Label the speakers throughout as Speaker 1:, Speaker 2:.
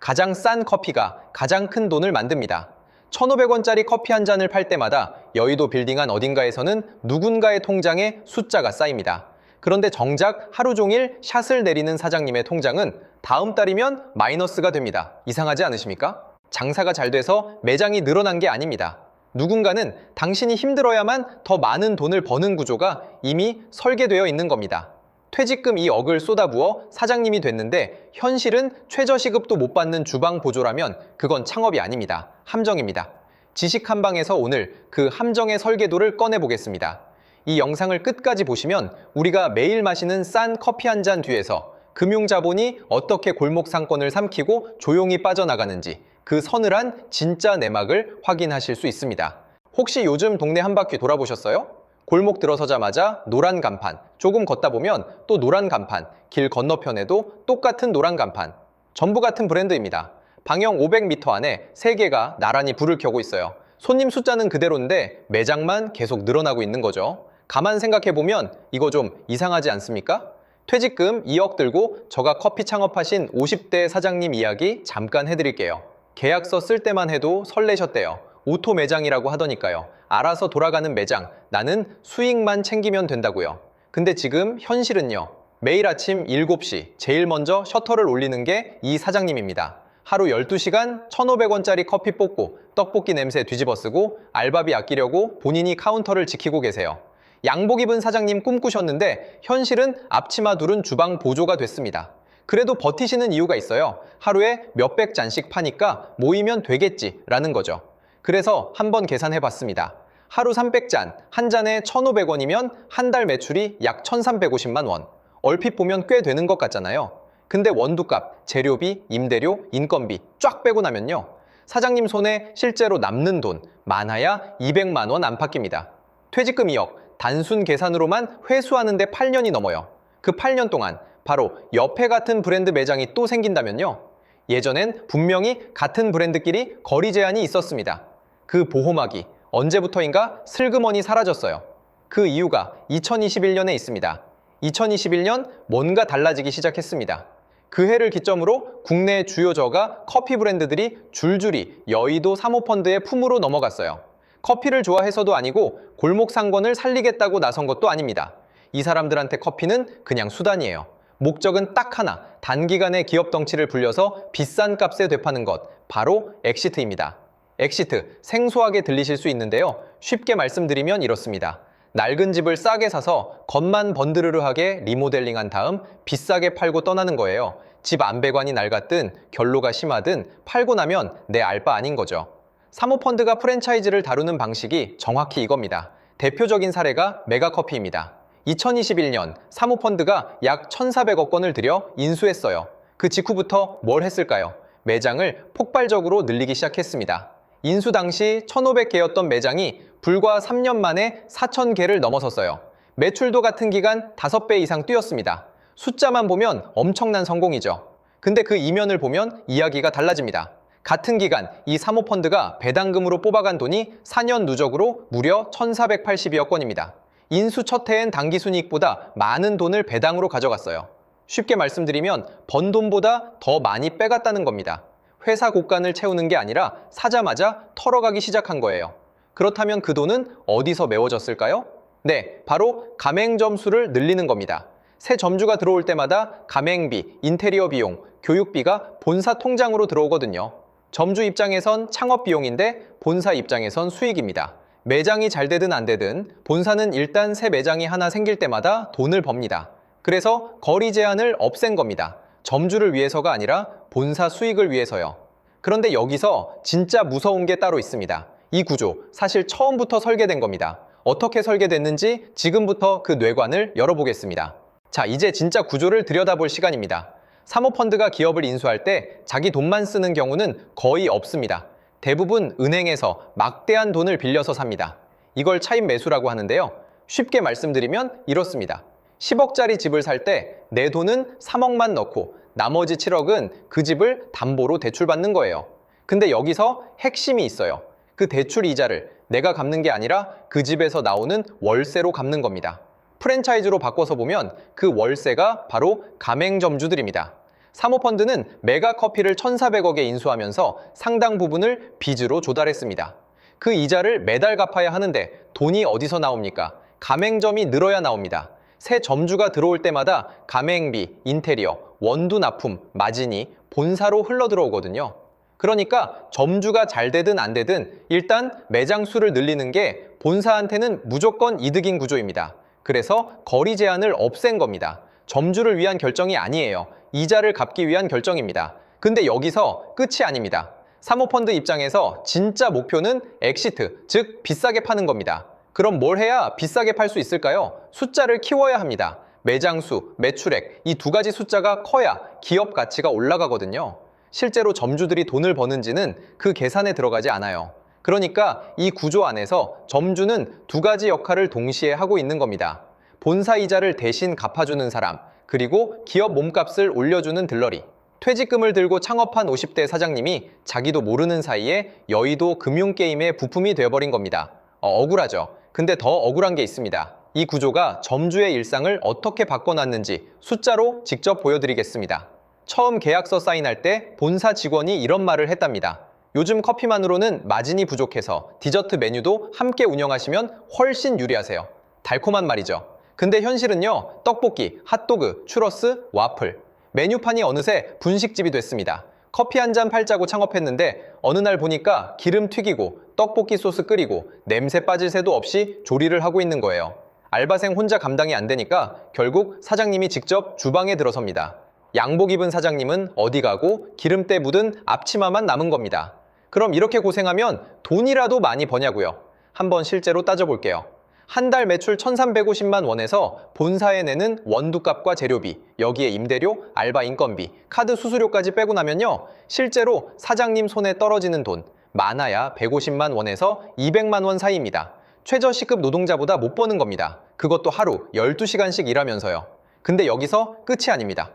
Speaker 1: 가장 싼 커피가 가장 큰 돈을 만듭니다. 1,500원짜리 커피 한 잔을 팔 때마다 여의도 빌딩 안 어딘가에서는 누군가의 통장에 숫자가 쌓입니다. 그런데 정작 하루 종일 샷을 내리는 사장님의 통장은 다음 달이면 마이너스가 됩니다. 이상하지 않으십니까? 장사가 잘 돼서 매장이 늘어난 게 아닙니다. 누군가는 당신이 힘들어야만 더 많은 돈을 버는 구조가 이미 설계되어 있는 겁니다. 퇴직금 2억을 쏟아부어 사장님이 됐는데 현실은 최저시급도 못 받는 주방 보조라면 그건 창업이 아닙니다. 함정입니다. 지식 한방에서 오늘 그 함정의 설계도를 꺼내보겠습니다. 이 영상을 끝까지 보시면 우리가 매일 마시는 싼 커피 한 잔 뒤에서 금융자본이 어떻게 골목 상권을 삼키고 조용히 빠져나가는지 그 서늘한 진짜 내막을 확인하실 수 있습니다. 혹시 요즘 동네 한 바퀴 돌아보셨어요? 골목 들어서자마자 노란 간판, 조금 걷다 보면 또 노란 간판, 길 건너편에도 똑같은 노란 간판. 전부 같은 브랜드입니다. 방영 500m 안에 3개가 나란히 불을 켜고 있어요. 손님 숫자는 그대로인데 매장만 계속 늘어나고 있는 거죠. 가만 생각해보면 이거 좀 이상하지 않습니까? 퇴직금 2억 들고 저가 커피 창업하신 50대 사장님 이야기 잠깐 해드릴게요. 계약서 쓸 때만 해도 설레셨대요. 오토 매장이라고 하더니까요. 알아서 돌아가는 매장, 나는 수익만 챙기면 된다고요. 근데 지금 현실은요. 매일 아침 7시 제일 먼저 셔터를 올리는 게 이 사장님입니다. 하루 12시간 1,500원짜리 커피 뽑고 떡볶이 냄새 뒤집어 쓰고 알바비 아끼려고 본인이 카운터를 지키고 계세요. 양복 입은 사장님 꿈꾸셨는데 현실은 앞치마 두른 주방 보조가 됐습니다. 그래도 버티시는 이유가 있어요. 하루에 몇백 잔씩 파니까 모이면 되겠지라는 거죠. 그래서 한번 계산해 봤습니다. 하루 300잔, 한 잔에 1,500원이면 한 달 매출이 약 1,350만 원. 얼핏 보면 꽤 되는 것 같잖아요. 근데 원두값, 재료비, 임대료, 인건비 쫙 빼고 나면요. 사장님 손에 실제로 남는 돈 많아야 200만 원 안팎입니다. 퇴직금 2억, 단순 계산으로만 회수하는데 8년이 넘어요. 그 8년 동안 바로 옆에 같은 브랜드 매장이 또 생긴다면요. 예전엔 분명히 같은 브랜드끼리 거리 제한이 있었습니다. 그 보호막이 언제부터인가 슬그머니 사라졌어요. 그 이유가 2021년에 있습니다. 2021년 뭔가 달라지기 시작했습니다. 그 해를 기점으로 국내 주요 저가 커피 브랜드들이 줄줄이 여의도 사모펀드의 품으로 넘어갔어요. 커피를 좋아해서도 아니고 골목 상권을 살리겠다고 나선 것도 아닙니다. 이 사람들한테 커피는 그냥 수단이에요. 목적은 딱 하나, 단기간에 기업 덩치를 불려서 비싼 값에 되파는 것, 바로 엑시트입니다. 엑시트, 생소하게 들리실 수 있는데요. 쉽게 말씀드리면 이렇습니다. 낡은 집을 싸게 사서 겉만 번드르르하게 리모델링한 다음 비싸게 팔고 떠나는 거예요. 집 안배관이 낡았든 결로가 심하든 팔고 나면 내 알 바 아닌 거죠. 사모펀드가 프랜차이즈를 다루는 방식이 정확히 이겁니다. 대표적인 사례가 메가커피입니다. 2021년 사모펀드가 약 1,400억 원을 들여 인수했어요. 그 직후부터 뭘 했을까요? 매장을 폭발적으로 늘리기 시작했습니다. 인수 당시 1,500개였던 매장이 불과 3년 만에 4,000개를 넘어섰어요. 매출도 같은 기간 5배 이상 뛰었습니다. 숫자만 보면 엄청난 성공이죠. 근데 그 이면을 보면 이야기가 달라집니다. 같은 기간 이 사모펀드가 배당금으로 뽑아간 돈이 4년 누적으로 무려 1,482억 원입니다. 인수 첫 해엔 당기순이익보다 많은 돈을 배당으로 가져갔어요. 쉽게 말씀드리면 번 돈보다 더 많이 빼갔다는 겁니다. 회사 곳간을 채우는 게 아니라 사자마자 털어가기 시작한 거예요. 그렇다면 그 돈은 어디서 메워졌을까요? 네, 바로 가맹점 수를 늘리는 겁니다. 새 점주가 들어올 때마다 가맹비, 인테리어 비용, 교육비가 본사 통장으로 들어오거든요. 점주 입장에선 창업 비용인데 본사 입장에선 수익입니다. 매장이 잘 되든 안 되든 본사는 일단 새 매장이 하나 생길 때마다 돈을 법니다. 그래서 거리 제한을 없앤 겁니다. 점주를 위해서가 아니라 본사 수익을 위해서요. 그런데 여기서 진짜 무서운 게 따로 있습니다. 이 구조, 사실 처음부터 설계된 겁니다. 어떻게 설계됐는지 지금부터 그 뇌관을 열어보겠습니다. 자, 이제 진짜 구조를 들여다볼 시간입니다. 사모펀드가 기업을 인수할 때 자기 돈만 쓰는 경우는 거의 없습니다. 대부분 은행에서 막대한 돈을 빌려서 삽니다. 이걸 차입 매수라고 하는데요. 쉽게 말씀드리면 이렇습니다. 10억짜리 집을 살 때 내 돈은 3억만 넣고 나머지 7억은 그 집을 담보로 대출받는 거예요. 근데 여기서 핵심이 있어요. 그 대출 이자를 내가 갚는 게 아니라 그 집에서 나오는 월세로 갚는 겁니다. 프랜차이즈로 바꿔서 보면 그 월세가 바로 가맹점주들입니다. 사모펀드는 메가커피를 1,400억에 인수하면서 상당 부분을 빚으로 조달했습니다. 그 이자를 매달 갚아야 하는데 돈이 어디서 나옵니까? 가맹점이 늘어야 나옵니다. 새 점주가 들어올 때마다 가맹비, 인테리어, 원두 납품, 마진이 본사로 흘러들어오거든요. 그러니까 점주가 잘 되든 안 되든 일단 매장 수를 늘리는 게 본사한테는 무조건 이득인 구조입니다. 그래서 거리 제한을 없앤 겁니다. 점주를 위한 결정이 아니에요. 이자를 갚기 위한 결정입니다. 근데 여기서 끝이 아닙니다. 사모펀드 입장에서 진짜 목표는 엑시트, 즉 비싸게 파는 겁니다. 그럼 뭘 해야 비싸게 팔 수 있을까요? 숫자를 키워야 합니다. 매장 수, 매출액, 이 두 가지 숫자가 커야 기업 가치가 올라가거든요. 실제로 점주들이 돈을 버는지는 그 계산에 들어가지 않아요. 그러니까 이 구조 안에서 점주는 두 가지 역할을 동시에 하고 있는 겁니다. 본사 이자를 대신 갚아주는 사람, 그리고 기업 몸값을 올려주는 들러리. 퇴직금을 들고 창업한 50대 사장님이 자기도 모르는 사이에 여의도 금융게임의 부품이 되어버린 겁니다. 억울하죠. 근데 더 억울한 게 있습니다. 이 구조가 점주의 일상을 어떻게 바꿔놨는지 숫자로 직접 보여드리겠습니다. 처음 계약서 사인할 때 본사 직원이 이런 말을 했답니다. 요즘 커피만으로는 마진이 부족해서 디저트 메뉴도 함께 운영하시면 훨씬 유리하세요. 달콤한 말이죠. 근데 현실은요, 떡볶이, 핫도그, 추러스, 와플. 메뉴판이 어느새 분식집이 됐습니다. 커피 한 잔 팔자고 창업했는데 어느 날 보니까 기름 튀기고 떡볶이 소스 끓이고 냄새 빠질 새도 없이 조리를 하고 있는 거예요. 알바생 혼자 감당이 안 되니까 결국 사장님이 직접 주방에 들어섭니다. 양복 입은 사장님은 어디 가고 기름때 묻은 앞치마만 남은 겁니다. 그럼 이렇게 고생하면 돈이라도 많이 버냐고요? 한번 실제로 따져볼게요. 한 달 매출 1,350만 원에서 본사에 내는 원두값과 재료비, 여기에 임대료, 알바 인건비, 카드 수수료까지 빼고 나면요, 실제로 사장님 손에 떨어지는 돈 많아야 150만 원에서 200만 원 사이입니다. 최저시급 노동자보다 못 버는 겁니다. 그것도 하루 12시간씩 일하면서요. 근데 여기서 끝이 아닙니다.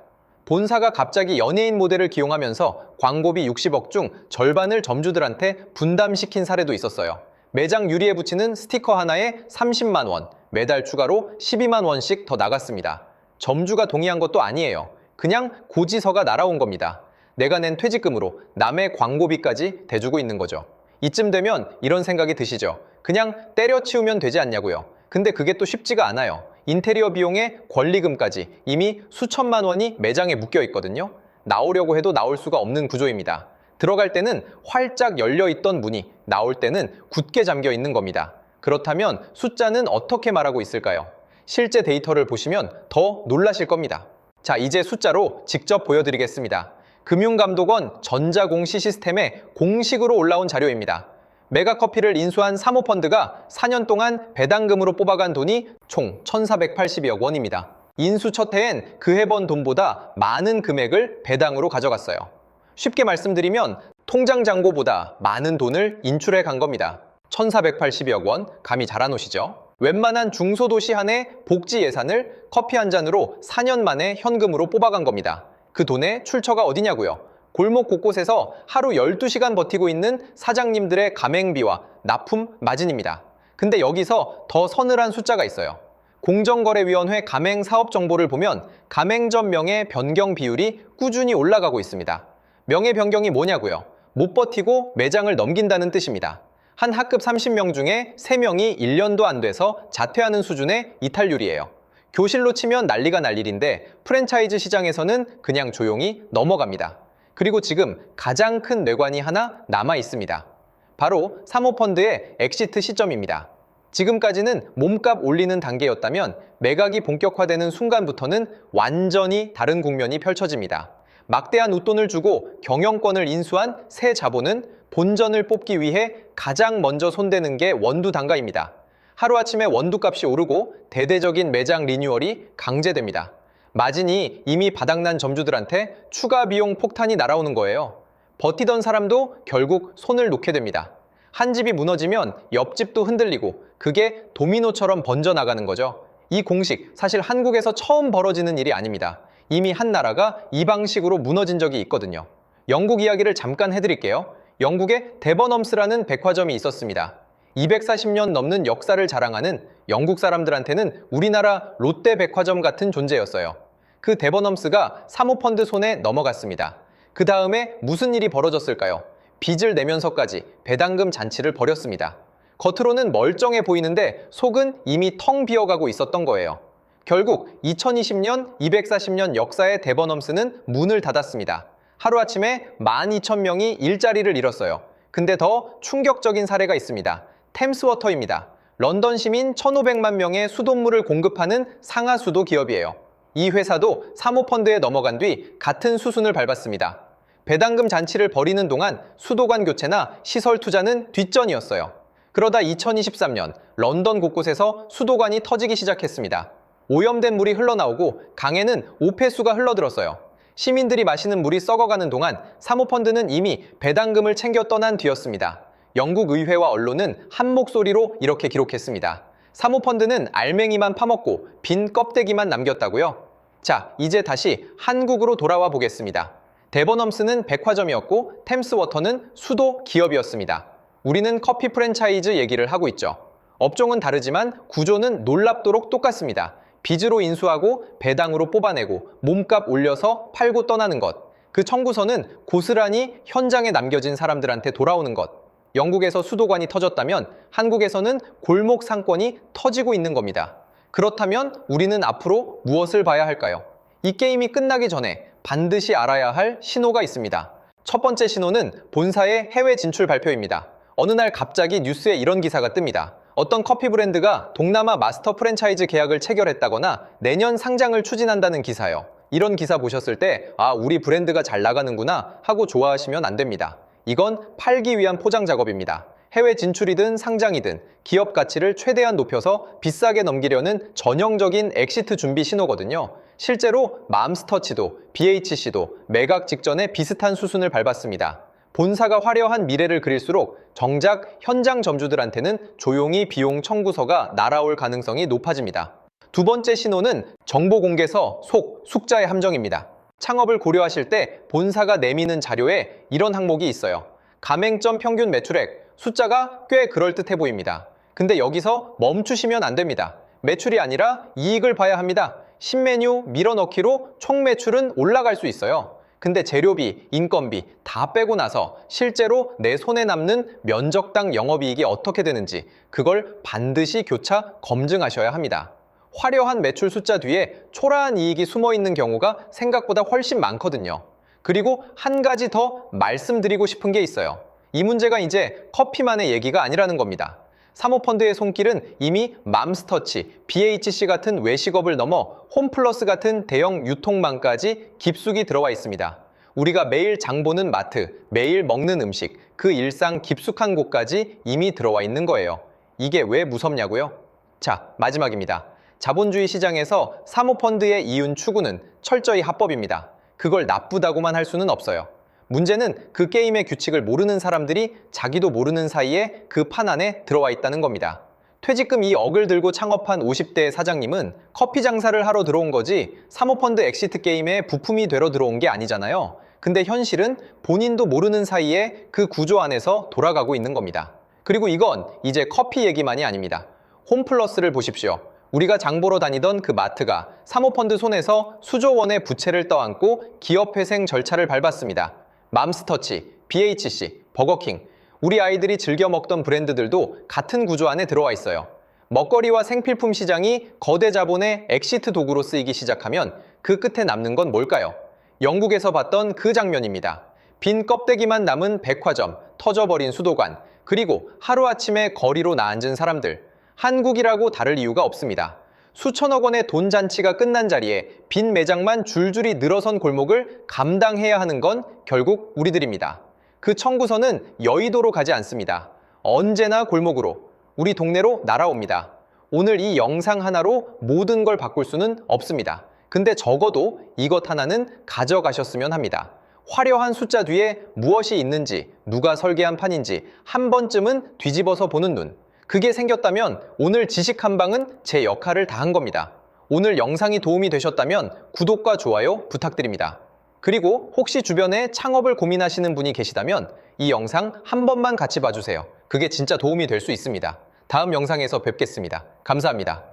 Speaker 1: 본사가 갑자기 연예인 모델을 기용하면서 광고비 60억 중 절반을 점주들한테 분담시킨 사례도 있었어요. 매장 유리에 붙이는 스티커 하나에 30만 원, 매달 추가로 12만 원씩 더 나갔습니다. 점주가 동의한 것도 아니에요. 그냥 고지서가 날아온 겁니다. 내가 낸 퇴직금으로 남의 광고비까지 대주고 있는 거죠. 이쯤 되면 이런 생각이 드시죠? 그냥 때려치우면 되지 않냐고요. 근데 그게 또 쉽지가 않아요. 인테리어 비용에 권리금까지 이미 수천만 원이 매장에 묶여 있거든요. 나오려고 해도 나올 수가 없는 구조입니다. 들어갈 때는 활짝 열려있던 문이 나올 때는 굳게 잠겨 있는 겁니다. 그렇다면 숫자는 어떻게 말하고 있을까요? 실제 데이터를 보시면 더 놀라실 겁니다. 자, 이제 숫자로 직접 보여드리겠습니다. 금융감독원 전자공시 시스템에 공식으로 올라온 자료입니다. 메가커피를 인수한 사모펀드가 4년 동안 배당금으로 뽑아간 돈이 총 1,480억 원입니다. 인수 첫 해엔 그 해 번 돈보다 많은 금액을 배당으로 가져갔어요. 쉽게 말씀드리면 통장 잔고보다 많은 돈을 인출해 간 겁니다. 1,480억 원, 감이 잘 안 오시죠? 웬만한 중소도시 한의 복지 예산을 커피 한 잔으로 4년 만에 현금으로 뽑아간 겁니다. 그 돈의 출처가 어디냐고요? 골목 곳곳에서 하루 12시간 버티고 있는 사장님들의 가맹비와 납품 마진입니다. 근데 여기서 더 서늘한 숫자가 있어요. 공정거래위원회 가맹 사업 정보를 보면 가맹점 명의 변경 비율이 꾸준히 올라가고 있습니다. 명예 변경이 뭐냐고요? 못 버티고 매장을 넘긴다는 뜻입니다. 한 학급 30명 중에 3명이 1년도 안 돼서 자퇴하는 수준의 이탈률이에요. 교실로 치면 난리가 날 일인데 프랜차이즈 시장에서는 그냥 조용히 넘어갑니다. 그리고 지금 가장 큰 뇌관이 하나 남아 있습니다. 바로 사모펀드의 엑시트 시점입니다. 지금까지는 몸값 올리는 단계였다면 매각이 본격화되는 순간부터는 완전히 다른 국면이 펼쳐집니다. 막대한 웃돈을 주고 경영권을 인수한 새 자본은 본전을 뽑기 위해 가장 먼저 손대는 게 원두 단가입니다. 하루아침에 원두값이 오르고 대대적인 매장 리뉴얼이 강제됩니다. 마진이 이미 바닥난 점주들한테 추가 비용 폭탄이 날아오는 거예요. 버티던 사람도 결국 손을 놓게 됩니다. 한 집이 무너지면 옆집도 흔들리고 그게 도미노처럼 번져나가는 거죠. 이 공식 사실 한국에서 처음 벌어지는 일이 아닙니다. 이미 한 나라가 이 방식으로 무너진 적이 있거든요. 영국 이야기를 잠깐 해드릴게요. 영국에 데버넘스라는 백화점이 있었습니다. 240년 넘는 역사를 자랑하는 영국 사람들한테는 우리나라 롯데 백화점 같은 존재였어요. 그 데버넘스가 사모펀드 손에 넘어갔습니다. 그 다음에 무슨 일이 벌어졌을까요? 빚을 내면서까지 배당금 잔치를 벌였습니다. 겉으로는 멀쩡해 보이는데 속은 이미 텅 비어가고 있었던 거예요. 결국 2020년 240년 역사의 데버넘스는 문을 닫았습니다. 하루아침에 12,000명이 일자리를 잃었어요. 근데 더 충격적인 사례가 있습니다. 템스워터입니다. 런던 시민 1,500만 명의 수돗물을 공급하는 상하수도 기업이에요. 이 회사도 사모펀드에 넘어간 뒤 같은 수순을 밟았습니다. 배당금 잔치를 벌이는 동안 수도관 교체나 시설 투자는 뒷전이었어요. 그러다 2023년 런던 곳곳에서 수도관이 터지기 시작했습니다. 오염된 물이 흘러나오고 강에는 오폐수가 흘러들었어요. 시민들이 마시는 물이 썩어가는 동안 사모펀드는 이미 배당금을 챙겨 떠난 뒤였습니다. 영국 의회와 언론은 한 목소리로 이렇게 기록했습니다. 사모펀드는 알맹이만 파먹고 빈 껍데기만 남겼다고요? 자, 이제 다시 한국으로 돌아와 보겠습니다. 데버넘스는 백화점이었고 템스워터는 수도 기업이었습니다. 우리는 커피 프랜차이즈 얘기를 하고 있죠. 업종은 다르지만 구조는 놀랍도록 똑같습니다. 빚으로 인수하고 배당으로 뽑아내고 몸값 올려서 팔고 떠나는 것. 그 청구서는 고스란히 현장에 남겨진 사람들한테 돌아오는 것. 영국에서 수도관이 터졌다면 한국에서는 골목 상권이 터지고 있는 겁니다. 그렇다면 우리는 앞으로 무엇을 봐야 할까요? 이 게임이 끝나기 전에 반드시 알아야 할 신호가 있습니다. 첫 번째 신호는 본사의 해외 진출 발표입니다. 어느 날 갑자기 뉴스에 이런 기사가 뜹니다. 어떤 커피 브랜드가 동남아 마스터 프랜차이즈 계약을 체결했다거나 내년 상장을 추진한다는 기사요. 이런 기사 보셨을 때 우리 브랜드가 잘 나가는구나 하고 좋아하시면 안 됩니다. 이건 팔기 위한 포장 작업입니다. 해외 진출이든 상장이든 기업 가치를 최대한 높여서 비싸게 넘기려는 전형적인 엑시트 준비 신호거든요. 실제로 맘스터치도 BHC도 매각 직전에 비슷한 수순을 밟았습니다. 본사가 화려한 미래를 그릴수록 정작 현장 점주들한테는 조용히 비용 청구서가 날아올 가능성이 높아집니다. 두 번째 신호는 정보 공개서 숙자의 함정입니다. 창업을 고려하실 때 본사가 내미는 자료에 이런 항목이 있어요. 가맹점 평균 매출액, 숫자가 꽤 그럴듯해 보입니다. 근데 여기서 멈추시면 안 됩니다. 매출이 아니라 이익을 봐야 합니다. 신메뉴 밀어넣기로 총 매출은 올라갈 수 있어요. 근데 재료비, 인건비 다 빼고 나서 실제로 내 손에 남는 면적당 영업이익이 어떻게 되는지 그걸 반드시 교차 검증하셔야 합니다. 화려한 매출 숫자 뒤에 초라한 이익이 숨어 있는 경우가 생각보다 훨씬 많거든요. 그리고 한 가지 더 말씀드리고 싶은 게 있어요. 이 문제가 이제 커피만의 얘기가 아니라는 겁니다. 사모펀드의 손길은 이미 맘스터치, BHC 같은 외식업을 넘어 홈플러스 같은 대형 유통망까지 깊숙이 들어와 있습니다. 우리가 매일 장 보는 마트, 매일 먹는 음식, 그 일상 깊숙한 곳까지 이미 들어와 있는 거예요. 이게 왜 무섭냐고요? 자, 마지막입니다. 자본주의 시장에서 사모펀드의 이윤 추구는 철저히 합법입니다. 그걸 나쁘다고만 할 수는 없어요. 문제는 그 게임의 규칙을 모르는 사람들이 자기도 모르는 사이에 그 판 안에 들어와 있다는 겁니다. 퇴직금 2억을 들고 창업한 50대 사장님은 커피 장사를 하러 들어온 거지 사모펀드 엑시트 게임에 부품이 되러 들어온 게 아니잖아요. 근데 현실은 본인도 모르는 사이에 그 구조 안에서 돌아가고 있는 겁니다. 그리고 이건 이제 커피 얘기만이 아닙니다. 홈플러스를 보십시오. 우리가 장 보러 다니던 그 마트가 사모펀드 손에서 수조 원의 부채를 떠안고 기업회생 절차를 밟았습니다. 맘스터치, BHC, 버거킹, 우리 아이들이 즐겨 먹던 브랜드들도 같은 구조 안에 들어와 있어요. 먹거리와 생필품 시장이 거대 자본의 엑시트 도구로 쓰이기 시작하면 그 끝에 남는 건 뭘까요? 영국에서 봤던 그 장면입니다. 빈 껍데기만 남은 백화점, 터져버린 수도관, 그리고 하루아침에 거리로 나앉은 사람들. 한국이라고 다를 이유가 없습니다. 수천억 원의 돈 잔치가 끝난 자리에 빈 매장만 줄줄이 늘어선 골목을 감당해야 하는 건 결국 우리들입니다. 그 청구서는 여의도로 가지 않습니다. 언제나 골목으로, 우리 동네로 날아옵니다. 오늘 이 영상 하나로 모든 걸 바꿀 수는 없습니다. 근데 적어도 이것 하나는 가져가셨으면 합니다. 화려한 숫자 뒤에 무엇이 있는지, 누가 설계한 판인지 한 번쯤은 뒤집어서 보는 눈. 그게 생겼다면 오늘 지식 한 방은 제 역할을 다한 겁니다. 오늘 영상이 도움이 되셨다면 구독과 좋아요 부탁드립니다. 그리고 혹시 주변에 창업을 고민하시는 분이 계시다면 이 영상 한 번만 같이 봐주세요. 그게 진짜 도움이 될 수 있습니다. 다음 영상에서 뵙겠습니다. 감사합니다.